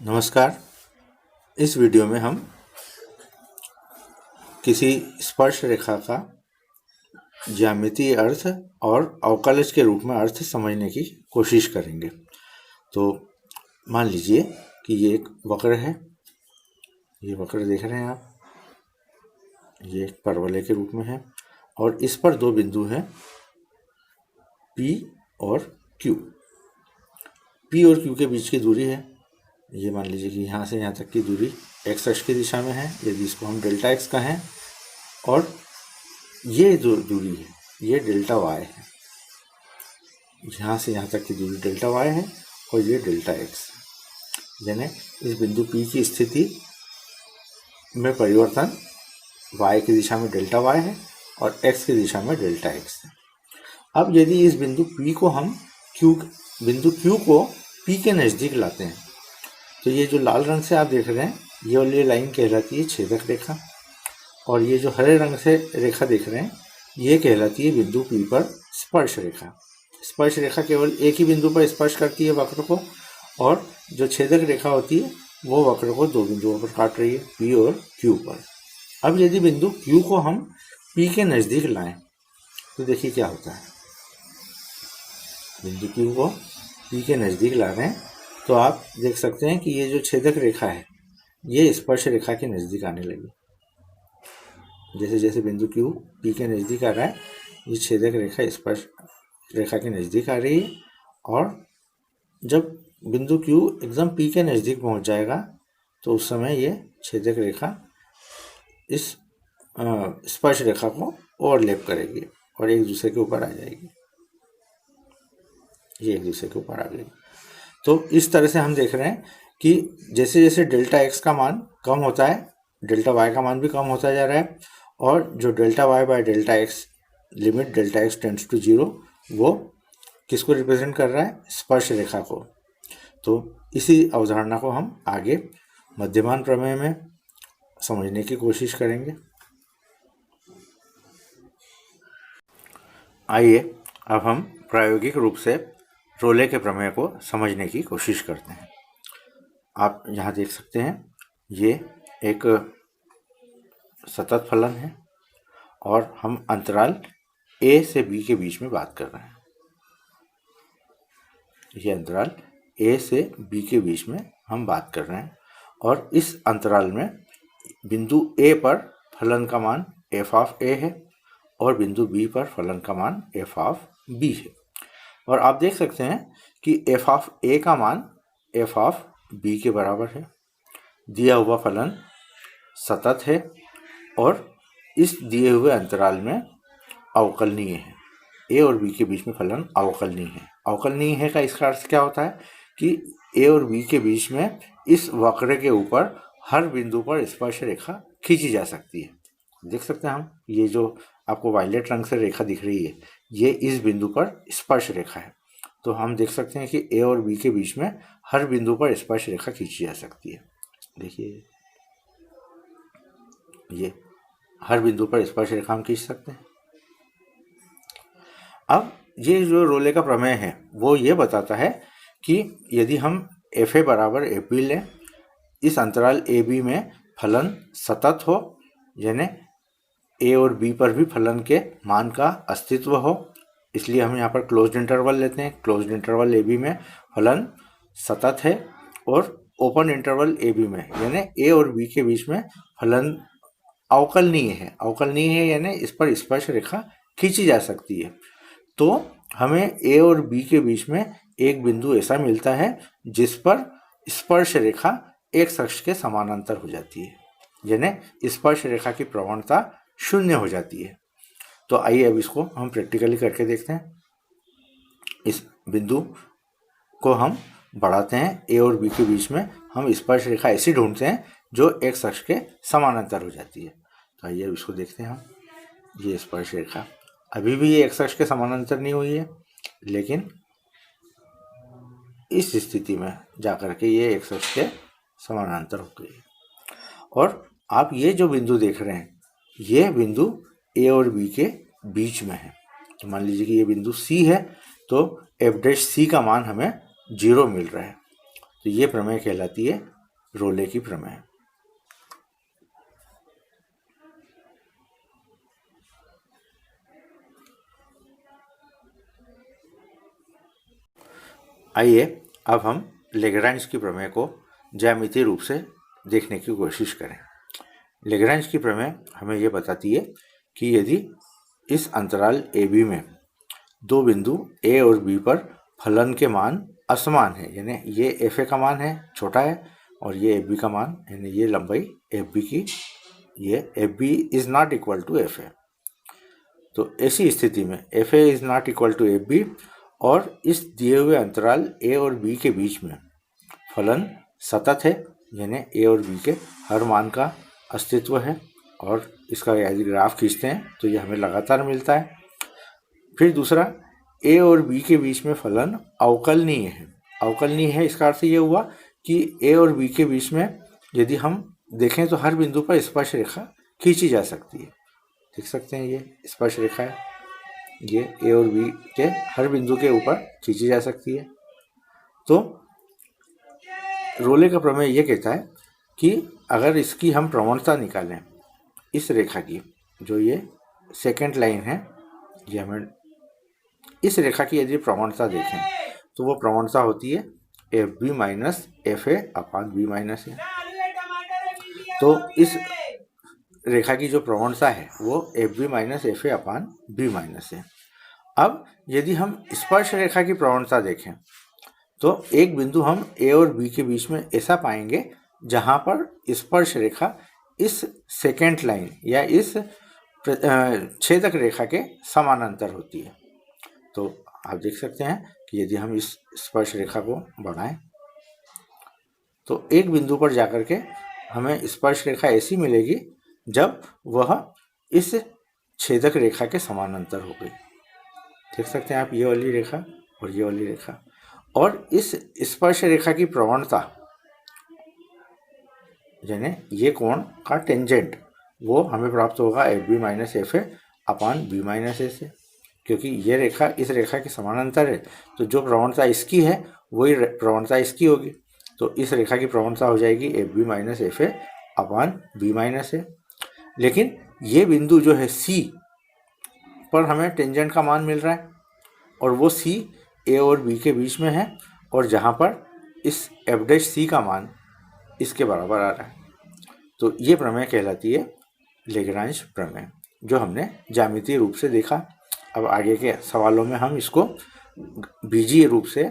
नमस्कार। इस वीडियो में हम किसी स्पर्श रेखा का ज्यामितीय अर्थ और अवकलज के रूप में अर्थ समझने की कोशिश करेंगे। तो मान लीजिए कि ये एक वक्र है, ये वक्र देख रहे हैं आप, ये एक परवलय के रूप में है और इस पर दो बिंदु हैं P और Q। P और Q के बीच की दूरी है, ये मान लीजिए कि यहाँ से यहाँ तक की दूरी x अक्ष की दिशा में है, यदि इसको हम डेल्टा x कहें, और ये जो दूरी है ये डेल्टा y है। यहाँ से यहाँ तक की दूरी डेल्टा y है और ये डेल्टा x है। यानी इस बिंदु P की स्थिति में परिवर्तन y की दिशा में डेल्टा y है और x की दिशा में डेल्टा x है। अब यदि इस बिंदु P को हम बिंदु Q को P के नज़दीक लाते हैं तो ये जो लाल रंग से आप देख रहे हैं ये वाली लाइन कहलाती है छेदक रेखा, और ये जो हरे रंग से रेखा देख रहे हैं ये कहलाती है बिंदु P पर स्पर्श रेखा। स्पर्श रेखा केवल एक ही बिंदु पर स्पर्श करती है वक्र को, और जो छेदक रेखा होती है वो वक्र को दो बिंदुओं पर काट रही है, P और Q पर। अब यदि बिंदु Q को हम P के नज़दीक लाएं तो देखिए क्या होता है। बिंदु Q को P के नज़दीक ला रहे हैं तो आप देख सकते हैं कि ये जो छेदक रेखा है ये स्पर्श रेखा के नज़दीक आने लगी। जैसे जैसे बिंदु Q P के नज़दीक आ रहा है ये छेदक रेखा स्पर्श रेखा के नज़दीक आ रही है, और जब बिंदु Q एकदम P के नज़दीक पहुंच जाएगा तो उस समय ये छेदक रेखा इस स्पर्श रेखा को ओवरलैप करेगी और एक दूसरे के ऊपर आ जाएगी। ये एक दूसरे के ऊपर आ गई। तो इस तरह से हम देख रहे हैं कि जैसे जैसे डेल्टा x का मान कम होता है डेल्टा y का मान भी कम होता जा रहा है, और जो delta y by delta x limit delta x tends to 0 वो किसको रिप्रेजेंट कर रहा है? स्पर्श रेखा को। तो इसी अवधारणा को हम आगे मध्यमान प्रमेय में समझने की कोशिश करेंगे। आइए अब हम प्रायोगिक रूप से रोले के प्रमेय को समझने की कोशिश करते हैं। आप यहाँ देख सकते हैं ये एक सतत फलन है और हम अंतराल a से b के बीच में बात कर रहे हैं। ये अंतराल a से b के बीच में हम बात कर रहे हैं, और इस अंतराल में बिंदु a पर फलन का मान f ऑफ a है और बिंदु b पर फलन का मान f ऑफ b है। और आप देख सकते हैं कि f ऑफ a का मान f ऑफ b के बराबर है। दिया हुआ फलन सतत है और इस दिए हुए अंतराल में अवकलनीय है। a और b के बीच में फलन अवकलनीय है। अवकलनीय है का इसका अर्थ क्या होता है कि a और b के बीच में इस वक्र के ऊपर हर बिंदु पर स्पर्श रेखा खींची जा सकती है। देख सकते हैं हम, ये जो आपको वायलेट रंग से रेखा दिख रही है ये इस बिंदु पर स्पर्श रेखा है। तो हम देख सकते हैं कि a और b के बीच में हर बिंदु पर स्पर्श रेखा खींची जा सकती है। देखिए ये हर बिंदु पर स्पर्श रेखा हम खींच सकते हैं। अब ये जो रोले का प्रमेय है वो ये बताता है कि यदि हम fa बराबर ab लें, इस अंतराल ab में फलन सतत हो, यानी a और b पर भी फलन के मान का अस्तित्व हो, इसलिए हम यहाँ पर क्लोज्ड इंटरवल लेते हैं। क्लोज्ड इंटरवल ab में फलन सतत है, और ओपन इंटरवल ab में यानी a और b के बीच में फलन अवकलनीय है। अवकलनीय है यानी इस पर स्पर्श रेखा खींची जा सकती है। तो हमें a और b के बीच में एक बिंदु ऐसा मिलता है जिस पर स्पर्श रेखा एक अक्ष के समानांतर हो जाती है, यानी स्पर्श रेखा की प्रवणता शून्य हो जाती है। तो आइए अब इसको हम प्रैक्टिकली करके देखते हैं। इस बिंदु को हम बढ़ाते हैं, a और b के बीच में हम स्पर्श रेखा ऐसी ढूंढते हैं जो x अक्ष के समानांतर हो जाती है। तो आइए अब इसको देखते हैं हम। ये स्पर्श रेखा अभी भी ये x अक्ष के समानांतर नहीं हुई है, लेकिन इस स्थिति में जाकर के ये x अक्ष के समानांतर हो गई है। और आप ये जो बिंदु देख रहे हैं ये बिंदु a और b के बीच में है। तो मान लीजिए कि ये बिंदु c है, तो f' c का मान हमें 0 मिल रहा है। तो ये प्रमेय कहलाती है रोले की प्रमेय। आइए अब हम लेग्रांज की प्रमेय को ज्यामितीय रूप से देखने की कोशिश करें। लेग्रांज की प्रमेय हमें यह बताती है कि यदि इस अंतराल ए बी में दो बिंदु ए और बी पर फलन के मान असमान है, यानी ये एफ ए का मान है छोटा है और ये एफ बी का मान, यानी ये लंबाई एफ बी की, ये F B is not equal to F A. तो ऐसी स्थिति में F A is not equal to F B और इस दिए हुए अंतराल ए और बी के बीच में फलन सतत है, यानी ए और बी के हर मान का अस्तित्व है और इसका यदि ग्राफ खींचते हैं तो ये हमें लगातार मिलता है। फिर दूसरा, ए और बी के बीच में फलन अवकलनीय है। अवकलनीय है इसका अर्थ ये हुआ कि ए और बी के बीच में यदि हम देखें तो हर बिंदु पर स्पर्श रेखा खींची जा सकती है। देख सकते हैं ये स्पर्श रेखा है, ये ए और बी के हर बिंदु के ऊपर खींची जा सकती है। तो रोले का प्रमेय ये कहता है कि अगर इसकी हम प्रवणता निकालें, इस रेखा की, जो ये सेकेंड लाइन है, ये हमें इस रेखा की यदि प्रवणता देखें तो वो प्रवणता होती है F B minus F A upon B minus A. तो इस रेखा की जो प्रवणता है वो F B minus F A upon B minus है। अब यदि हम स्पर्श रेखा की प्रवणता देखें तो एक बिंदु हम ए और बी के बीच में ऐसा पाएंगे जहां पर स्पर्श रेखा इस सेकेंड लाइन या इस छेदक रेखा के समानांतर होती है। तो आप देख सकते हैं कि यदि हम इस स्पर्श रेखा को बढ़ाएं तो एक बिंदु पर जाकर के हमें स्पर्श रेखा ऐसी मिलेगी जब वह इस छेदक रेखा के समानांतर हो गई। देख सकते हैं आप ये वाली रेखा और ये वाली रेखा, और इस स्पर्श रेखा की प्रवणता यानी ये कोण का टेंजेंट वो हमें प्राप्त होगा F B minus F A upon B minus A से, क्योंकि ये रेखा इस रेखा के समानांतर है। तो जो प्रवणता इसकी है वही प्रवणता इसकी होगी। तो इस रेखा की प्रवणता हो जाएगी F B minus F A upon B minus A. लेकिन ये बिंदु जो है सी पर हमें टेंजेंट का मान मिल रहा है और वो सी ए और बी के बीच में है, और जहाँ पर इस एफ डैश सी का मान इसके बराबर आ रहा है। तो ये प्रमेय कहलाती है लेग्रांज प्रमेय, जो हमने ज्यामितीय रूप से देखा। अब आगे के सवालों में हम इसको बीजीय रूप से,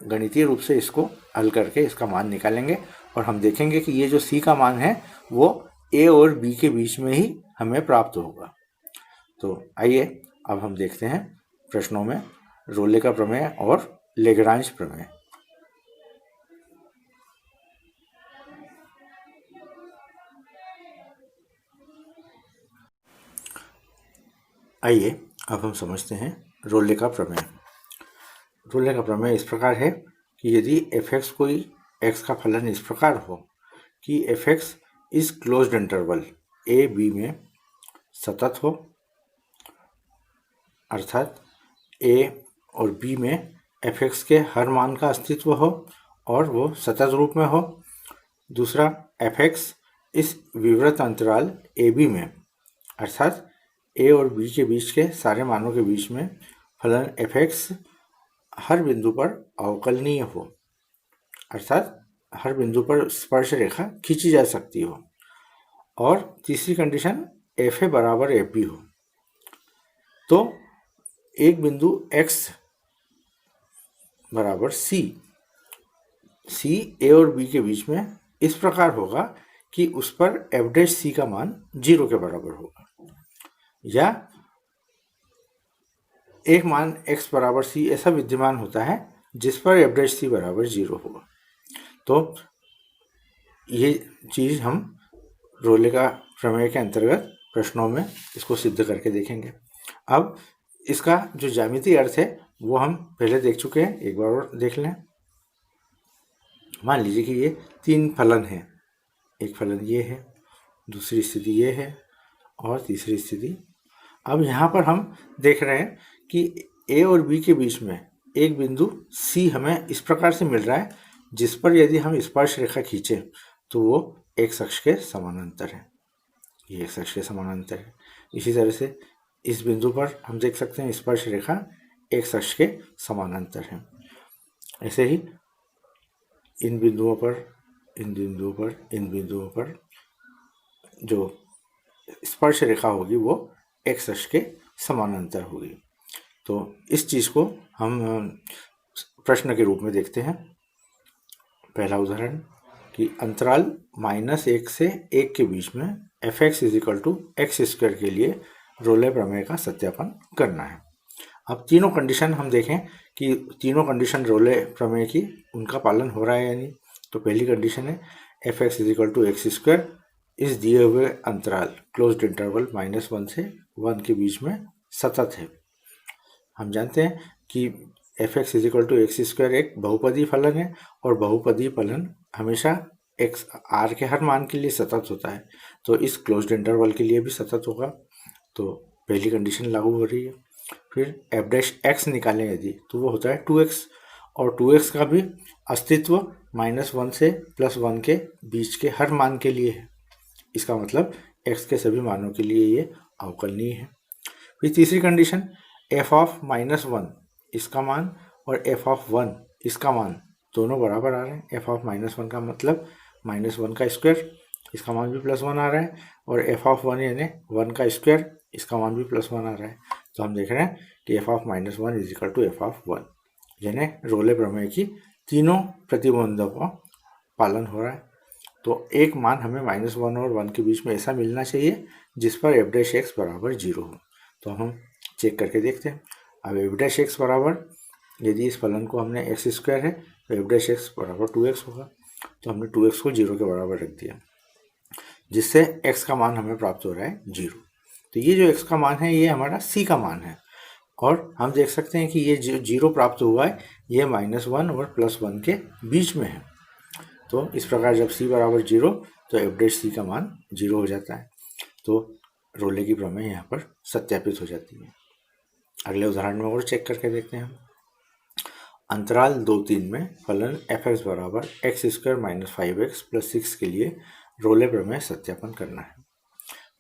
गणितीय रूप से इसको हल करके इसका मान निकालेंगे और हम देखेंगे कि ये जो सी का मान है वो ए और बी के बीच में ही हमें प्राप्त होगा। तो आइए अब हम देखते हैं प्रश्नों में रोले का प्रमेय और लेग्रांज प्रमेय। आइए अब हम समझते हैं रोले का प्रमेय। रोले का प्रमेय इस प्रकार है कि यदि एफ एक्स कोई एक्स का फलन इस प्रकार हो कि एफ एक्स इस क्लोज्ड इंटरवल ए बी में सतत हो, अर्थात ए और बी में एफ एक्स के हर मान का अस्तित्व हो और वो सतत रूप में हो। दूसरा, एफ एक्स इस विवृत अंतराल ए बी में, अर्थात ए और बी के बीच के सारे मानों के बीच में फलन एफ एक्स हर बिंदु पर अवकलनीय हो, अर्थात हर बिंदु पर स्पर्श रेखा खींची जा सकती हो। और तीसरी कंडीशन एफ ए बराबर एफ बी हो। तो एक बिंदु x बराबर सी, सी ए और बी के बीच में इस प्रकार होगा कि उस पर एफ डैश सी का मान 0 के बराबर होगा, या एक मान x बराबर सी ऐसा विद्यमान होता है जिस पर एफ डैश सी बराबर 0 होगा। तो ये चीज़ हम रोले का प्रमेय के अंतर्गत प्रश्नों में इसको सिद्ध करके देखेंगे। अब इसका जो ज्यामितीय अर्थ है वो हम पहले देख चुके हैं, एक बार और देख लें। मान लीजिए कि ये 3 फलन हैं, एक फलन ये है, दूसरी स्थिति ये है और तीसरी स्थिति। अब यहाँ पर हम देख रहे हैं कि ए और बी के बीच में एक बिंदु सी हमें इस प्रकार से मिल रहा है जिस पर यदि हम स्पर्श रेखा खींचे तो वो एक्स अक्ष के समानांतर है, ये एक्स अक्ष के समानांतर है। इसी तरह से इस बिंदु पर हम देख सकते हैं स्पर्श रेखा एक्स अक्ष के समानांतर है। ऐसे ही इन बिंदुओं पर, इन बिंदुओं पर, इन बिंदुओं पर जो स्पर्श रेखा होगी वो एक्स अक्ष के समानांतर होगी। तो इस चीज़ को हम प्रश्न के रूप में देखते हैं। पहला उदाहरण कि अंतराल -1 से 1 के बीच में f(x = x² के लिए रोले प्रमेय का सत्यापन करना है। अब तीनों कंडीशन हम देखें कि तीनों कंडीशन रोले प्रमेय की उनका पालन हो रहा है या नहीं। तो पहली कंडीशन है f(x = x²) इस दिए हुए अंतराल क्लोज्ड इंटरवल -1 से 1 के बीच में सतत है। हम जानते हैं कि f(x = x² एक बहुपदी फलन है और बहुपदी फलन हमेशा x r के हर मान के लिए सतत होता है, तो इस क्लोज्ड इंटरवल के लिए भी सतत होगा। तो पहली कंडीशन लागू हो रही है। फिर f' निकालें यदि, तो वो होता है 2x, और 2x का भी अस्तित्व -1 से +1 के बीच के हर मान के लिए है। इसका मतलब x के सभी मानों के लिए ये अवकलनीय है। फिर तीसरी कंडीशन f(-1) इसका मान और f(1) इसका मान दोनों बराबर आ रहे हैं। f(-1) का मतलब -1 का स्क्वायर, इसका मान भी +1 आ रहा है, और f(1) यानी 1 का स्क्वायर, इसका मान भी +1 आ रहा है। तो हम देख रहे हैं कि f(-1) = f(1), यानी रोले प्रमेय की तीनों प्रतिबंधों का पालन हो रहा है। तो एक मान हमें -1 और 1 के बीच में ऐसा मिलना चाहिए जिस पर f' बराबर 0 हो। तो हम चेक करके देखते हैं। अब f' बराबर, यदि इस फलन को हमने x² है तो f' बराबर 2x होगा। तो हमने 2x को 0 के बराबर रख दिया, जिससे x का मान हमें प्राप्त हो रहा है 0। तो ये जो x का मान है ये हमारा c का मान है, और हम देख सकते हैं कि ये जो 0 प्राप्त हुआ है ये -1 और +1 के बीच में है। तो इस प्रकार जब c बराबर 0 तो f' का मान 0 हो जाता है। तो रोले की प्रमेय यहाँ पर सत्यापित हो जाती है। अगले उदाहरण में और चेक करके देखते हैं हम। अंतराल 2-3 में फलन f(x = x² - 5x + 6) के लिए रोले प्रमेय सत्यापन करना है।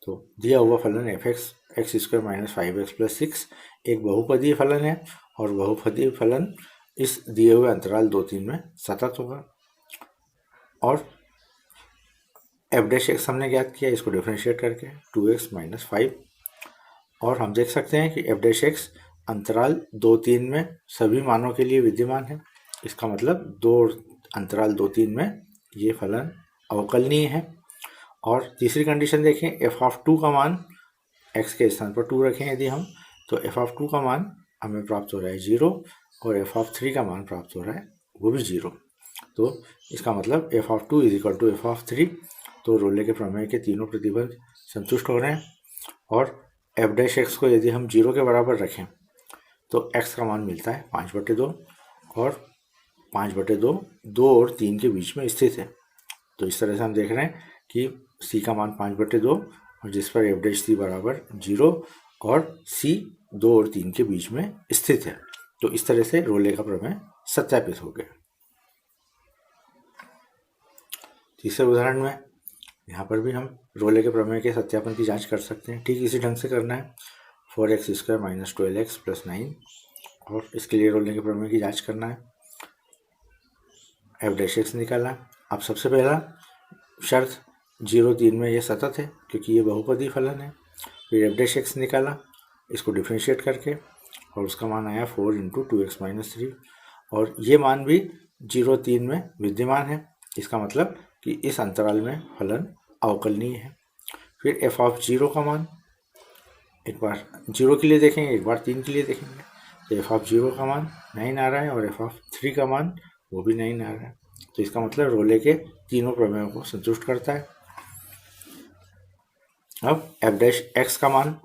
तो दिया हुआ फलन f(x) x² - 5x + 6 एक बहुपदीय फलन है, और बहुपदीय फलन इस दिए हुए अंतराल 2-3 में सतत होगा। और f' हमने ज्ञात किया, इसको डिफरेंशिएट करके 2x - 5, और हम देख सकते हैं कि f' अंतराल 2-3 में सभी मानों के लिए विद्यमान है। इसका मतलब अंतराल 2-3 में ये फलन अवकलनीय है। और तीसरी कंडीशन देखें, f(2) का मान x के स्थान पर 2 रखें यदि हम, तो f(2) का मान हमें प्राप्त हो रहा है 0, और f(3) का मान प्राप्त हो रहा है वो भी 0। तो इसका मतलब f(2) = f(3), तो रोले के प्रमेय के तीनों प्रतिबंध संतुष्ट हो रहे हैं। और f' को यदि हम 0 के बराबर रखें तो x का मान मिलता है 5/2, और 5/2 2 और 3 के बीच में स्थित है। तो इस तरह से हम देख रहे हैं कि c का मान 5/2, और जिस पर f' बराबर 0 और c 2 और 3 के बीच में स्थित है। तो इस तरह से रोले का प्रमेय सत्यापित हो गया। तीसरे उदाहरण में यहाँ पर भी हम रोले के प्रमेय के सत्यापन की जांच कर सकते हैं। ठीक इसी ढंग से करना है। 4x² - 12x + 9, और इसके लिए रोले के प्रमेय की जांच करना है। f' निकाला। अब सबसे पहला शर्त 0-3 में ये सतत है क्योंकि ये बहुपदी फलन है। फिर f' निकाला, इसको डिफ्रेंशिएट करके, और उसका मान आया 4 × 2x - 3, और ये मान भी 0-3 में विद्यमान है। इसका मतलब कि इस अंतराल में फलन अवकलनीय है। फिर f(0) का मान एक बार 0 के लिए देखेंगे, एक बार 3 के लिए देखेंगे। तो f(0) का मान 9 आ रहा है, और f(3) का मान वो भी 9 आ रहा है। तो इसका मतलब रोले के तीनों प्रमेयों को संतुष्ट करता है। अब f' का मान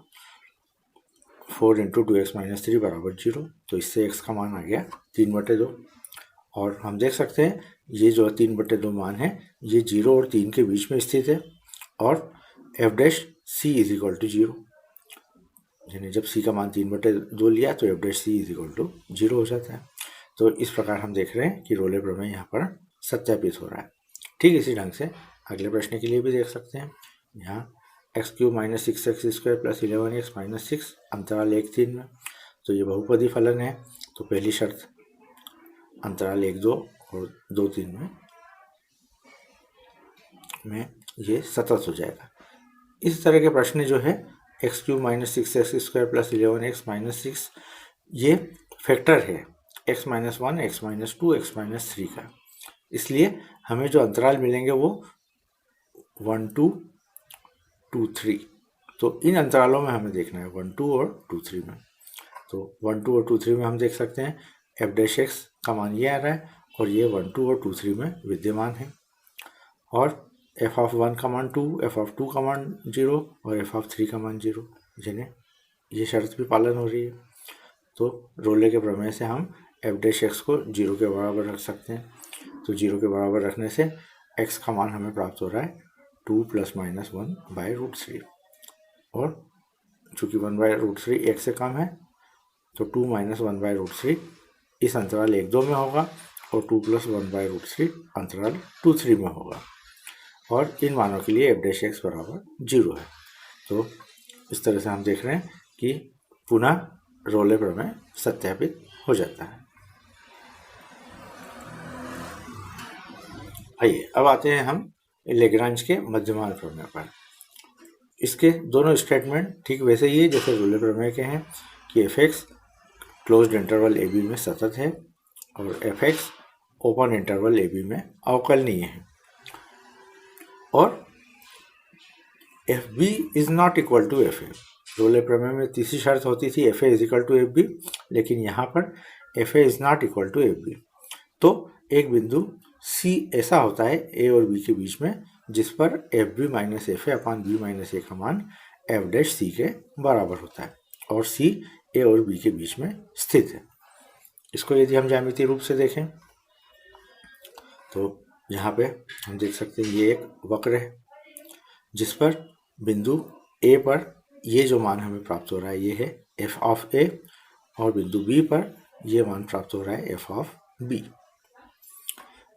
4 × 2x - 3 = 0, तो इससे x का मान आ गया 3/2। और हम देख सकते हैं ये जो 3/2 मान है ये 0 और 3 के बीच में स्थित है, और f' = 0, यानी जब c का मान 3/2 लिया तो f' = 0 हो जाता है। तो इस प्रकार हम देख रहे हैं कि रोले प्रमेय यहाँ पर सत्यापित हो रहा है। ठीक इसी ढंग से अगले प्रश्न के लिए भी देख सकते हैं। यहाँ x cube minus 6x² plus 11x minus 6 अंतराल 1-3 में, तो ये बहुपदी फलन है। तो पहली शर्त अंतराल 1-2 और 2-3 में ये सतत हो जाएगा। इस तरह के प्रश्न जो है x cube minus 6x² plus 11x minus 6 ये फैक्टर है x minus 1, x minus 2, x minus 3 का। इसलिए हमें जो अंतराल मिलेंगे वो 1, 2, 2, 3। तो इन अंतरालों में हमें देखना है 1, 2 और 2, 3 में। तो 1, 2 और 2, 3 में हम देख सकते हैं f डैश x का मान ये आ रहा है और ये 1, 2 और 2, 3 में विद्यमान है। और f ऑफ 1 का मान 2, f ऑफ 2 का मान 0 और f ऑफ 3 का मान 0, जिन्हें ये शर्त भी पालन हो रही है। तो रोले के प्रमेय से हम f डैश x को 0 के बराबर रख सकते हैं। तो 0 के बराबर रखने से x का मान हमें प्राप्त हो रहा है 2 + -1/√3। और चूँकि 1/√3 x से कम है तो 2 - 1/√3 इस अंतराल 1-2 में होगा और 2 + 1/√3 अंतराल 2-3 में होगा। और इन मानों के लिए f डैश x बराबर 0 है। तो इस तरह से हम देख रहे हैं कि पुनः रोले प्रमेय सत्यापित हो जाता है। आइए अब आते हैं हम लेग्रांज के मध्यमान प्रमेय पर। इसके दोनों स्टेटमेंट ठीक वैसे ही है जैसे रोले प्रमेय के हैं कि f(x) closed interval a b में सतत है और f(x) open interval a b में अवकलनीय है। और fb is not equal to fa। Rolle प्रमेय में तीसरी शर्त होती थी fa is equal to fb, लेकिन यहाँ पर fa is not equal to fb। तो एक बिंदु C ऐसा होता है a और b के बीच में जिस पर fb minus fa upon b minus a का मान f डैश c के बराबर होता है और c a और b के बीच में स्थित है। इसको यदि हम ज्यामितीय रूप से देखें तो यहाँ पे हम देख सकते हैं ये एक वक्र है जिस पर बिंदु a पर ये जो मान हमें प्राप्त हो रहा है ये है f ऑफ a और बिंदु b पर ये मान प्राप्त हो रहा है f ऑफ b।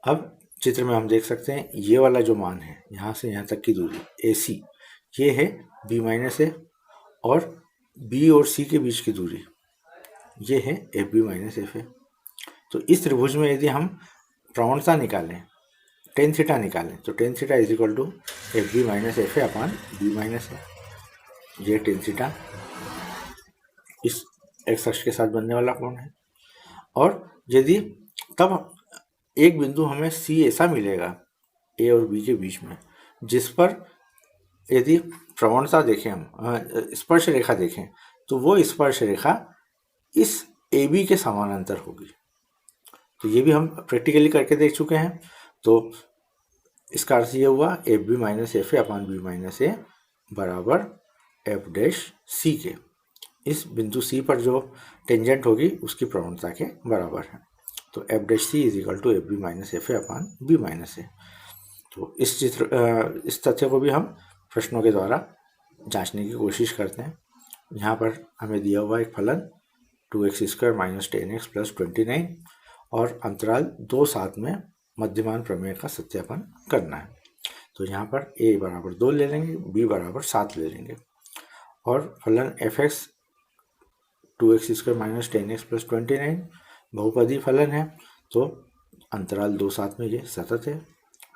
अब चित्र में हम देख सकते हैं ये वाला जो मान है यहाँ से यहाँ तक की दूरी AC ये है b माइनस a और b और c के बीच की दूरी ये है fb माइनस fa। तो इस त्रिभुज में यदि हम प्रवणता निकालें टेन थीटा निकालें तो tan theta is equal to fb minus fa upon b minus a। ये टेन थीटा इस x अक्ष के साथ बनने वाला कोण है। और यदि तब एक बिंदु हमें C ऐसा मिलेगा A और B के बीच में जिस पर यदि प्रवणता देखें हम स्पर्श रेखा देखें तो वो स्पर्श रेखा इस AB के समानांतर होगी। तो ये भी हम प्रैक्टिकली करके देख चुके हैं। तो इसका अर्थ ये हुआ fb minus fa upon b minus a बराबर f डैश c के इस बिंदु C पर जो टेंजेंट होगी उसकी प्रवणता के बराबर है। तो f dash c is equal to fb minus fa upon b minus a। तो इस तथ्य को भी हम प्रश्नों के द्वारा जांचने की कोशिश करते हैं। यहाँ पर हमें दिया हुआ एक फलन 2x² माइनस 10x प्लस 29 और अंतराल 2-7 में मध्यमान प्रमेय का सत्यापन करना है। तो यहाँ पर a बराबर 2 ले लेंगे, b बराबर 7 ले लेंगे और फलन f(x) 2x² minus 10x plus 29 बहुपदी फलन है। तो अंतराल 2-7 में ये सतत है।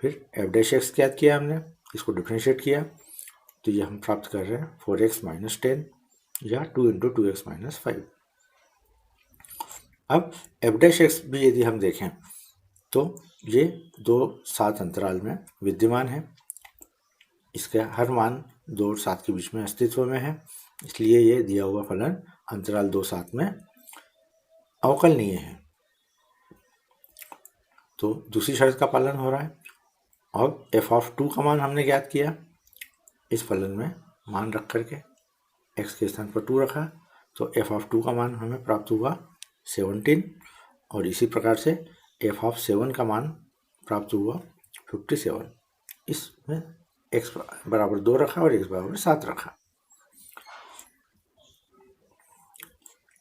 फिर f डैश x ज्ञात किया हमने, इसको डिफ्रेंशिएट किया तो ये हम प्राप्त कर रहे हैं 4x माइनस 10 या 2 × 2x माइनस 5। अब f डैश x भी यदि हम देखें तो ये 2-7 अंतराल में विद्यमान है। इसका हर मान 2 और 7 के बीच में अस्तित्व में है, इसलिए ये दिया हुआ फलन अंतराल 2-7 में अवकलनीय है। तो दूसरी शर्त का पालन हो रहा है। अब f ऑफ 2 का मान हमने ज्ञात किया, इस फलन में मान रख करके x के स्थान पर 2 रखा तो f ऑफ 2 का मान हमें प्राप्त हुआ 17 और इसी प्रकार से f ऑफ 7 का मान प्राप्त हुआ 57। इसमें x बराबर 2 रखा और x बराबर 7 रखा।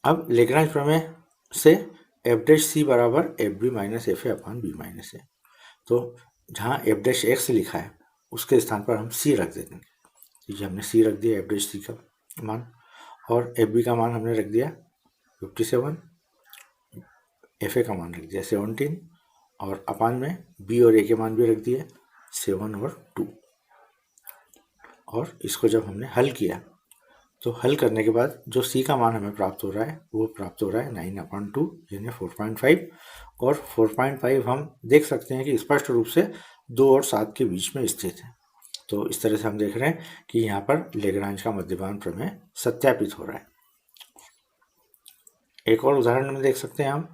अब लेग्रांज प्रमेय से f डैश c बराबर fb minus fa upon b minus a। तो जहाँ एफ डैश एक्स लिखा है उसके स्थान पर हम सी रख देंगे। तो ये हमने सी रख दिया एफ डैश सी का मान, और एफ बी का मान हमने रख दिया 57, एफ ए का मान रख दिया 17, और अपान में बी और ए के मान भी रख दिए 7 और 2। और इसको जब हमने हल किया तो हल करने के बाद जो सी का मान हमें प्राप्त हो रहा है वो प्राप्त हो रहा है 9/2 यानी 4.5, और 4.5 हम देख सकते हैं कि स्पष्ट रूप से 2 और 7 के बीच में स्थित है। तो इस तरह से हम देख रहे हैं कि यहाँ पर लेग्रांज का मध्यमान प्रमेय सत्यापित हो रहा है। एक और उदाहरण में देख सकते हैं हम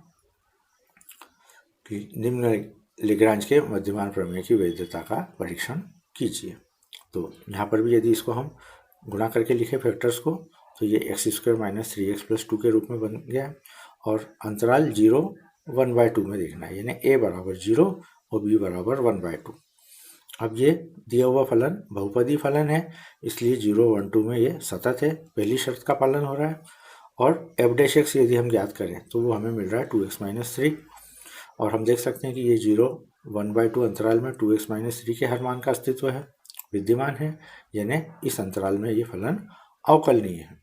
कि निम्न लेग्रांज के मध्यमान प्रमेय की वैधता का परीक्षण कीजिए। तो यहाँ पर भी यदि इसको हम गुणा करके लिखे फैक्टर्स को तो ये x² - 3x + 2 के रूप में बन गया, और अंतराल 0 1/2 में देखना है, यानी a बराबर 0 और b बराबर 1/2। अब ये दिया हुआ फलन बहुपदी फलन है, इसलिए 0 1 2 में ये सतत है, पहली शर्त का पालन हो रहा है। और एफ डैश एक्स यदि हम ज्ञात करें तो वो हमें मिल रहा है 2x - 3, और हम देख सकते हैं कि ये 0 1/2 अंतराल में 2x - 3 के हर मान का अस्तित्व है, विद्यमान है, यानी इस अंतराल में ये फलन अवकलनीय है।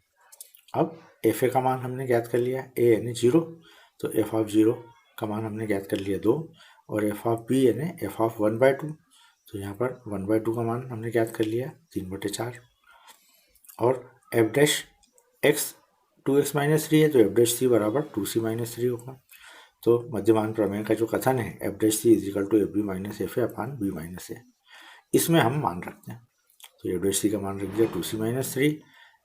अब एफ ए का मान हमने ज्ञात कर लिया, ए यानी 0, तो एफ ऑफ 0 का मान हमने ज्ञात कर लिया 2, और एफ ऑफ बी यानी एफ ऑफ 1/2, तो यहाँ पर 1/2 का मान हमने ज्ञात कर लिया 3/4, और एफ डैश एक्स 2x - 3 है तो एफ डैश सी बराबर 2c - 3 होगा। तो मध्यमान प्रमेय का जो कथन है F dash C is equal to F B minus F A upon B minus A, इसमें हम मान रखते हैं। तो एफ डैश सी का मान रख दिया 2c - 3,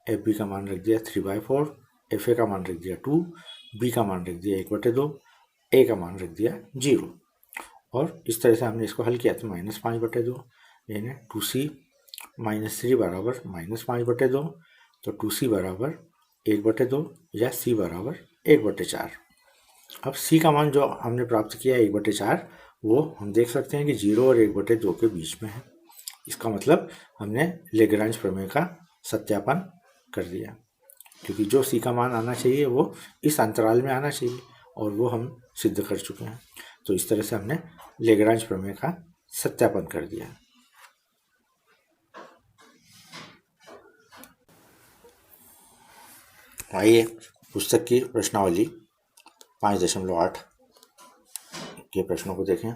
एफ बी का मान रख दिया 3/4, एफ ए का मान रख दिया 2, बी का मान रख दिया 1/2, ए का मान रख दिया 0, और इस तरह से हमने इसको हल किया तो -5/2 यानी 2c - 3 बराबर -5/2, तो 2c बराबर 1/2 या c बराबर 1/4। अब c का मान जो हमने प्राप्त किया 1/4 वो हम देख सकते हैं कि 0 और 1/2 के बीच में है। इसका मतलब हमने लेग्रांज प्रमेय का सत्यापन कर दिया, क्योंकि जो c का मान आना चाहिए वो इस अंतराल में आना चाहिए, और वो हम सिद्ध कर चुके हैं। तो इस तरह से हमने लेग्रांज प्रमेय का सत्यापन कर दिया। आइए पुस्तक की प्रश्नावली 5.8 के प्रश्नों को देखें।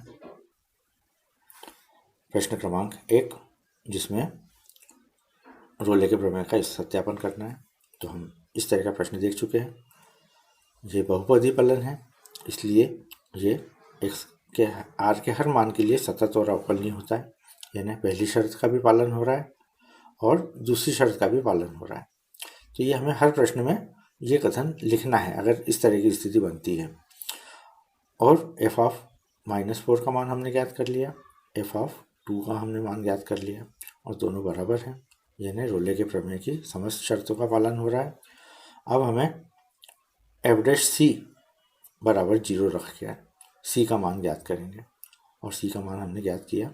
प्रश्न क्रमांक 1, जिसमें रोले के प्रमेय का सत्यापन करना है। तो हम इस तरह का प्रश्न देख चुके हैं। ये बहुपदी फलन है, इसलिए ये x के r के हर मान के लिए सतत और अवकलनीय होता है, यानी पहली शर्त का भी पालन हो रहा है और दूसरी शर्त का भी पालन हो रहा है। तो ये हमें हर प्रश्न में ये कथन लिखना है अगर इस तरह की स्थिति बनती है। और f ऑफ -4 का मान हमने ज्ञात कर लिया, f ऑफ 2 का हमने मान ज्ञात कर लिया, और दोनों बराबर हैं, यानी रोले के प्रमेय की समस्त शर्तों का पालन हो रहा है। अब हमें एफ डैश सी बराबर 0 रख के सी का मान ज्ञात करेंगे, और सी का मान हमने ज्ञात किया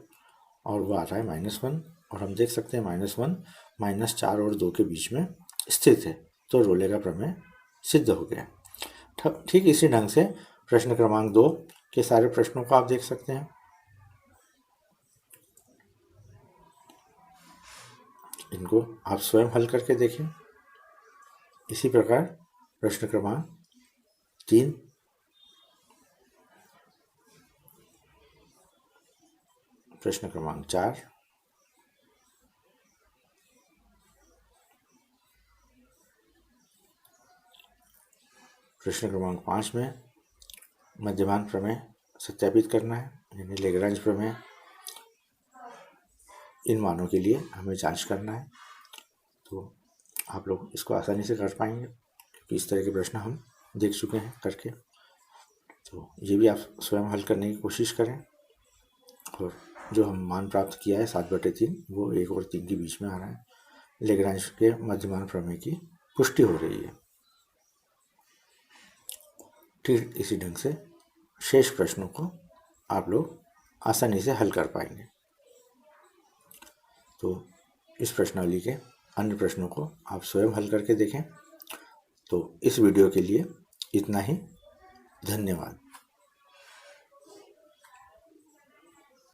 और वो आ रहा है -1, और हम देख सकते हैं -1 -4 और 2 के बीच में स्थित है, तो रोले का प्रमेय सिद्ध हो गया। ठीक इसी ढंग से प्रश्न क्रमांक 2 के सारे प्रश्नों को आप देख सकते हैं। इनको आप स्वयं हल करके देखें। इसी प्रकार प्रश्न क्रमांक 3, प्रश्न क्रमांक 4, प्रश्न क्रमांक 5 में मध्यमान प्रमेय सत्यापित करना है, यानी लेग्रांज प्रमेय, इन मानों के लिए हमें जांच करना है। तो आप लोग इसको आसानी से कर पाएंगे, क्योंकि इस तरह के प्रश्न हम देख चुके हैं करके। तो ये भी आप स्वयं हल करने की कोशिश करें, और जो हम मान प्राप्त किया है 7/3 वो 1 और 3 के बीच में आ रहा है। लेग्रांज के मध्यमान प्रमेय की पुष्टि हो रही है। ठीक इसी ढंग से शेष प्रश्नों को आप लोग आसानी से हल कर पाएंगे। तो इस प्रश्नावली के अन्य प्रश्नों को आप स्वयं हल करके देखें। तो इस वीडियो के लिए इतना ही। धन्यवाद।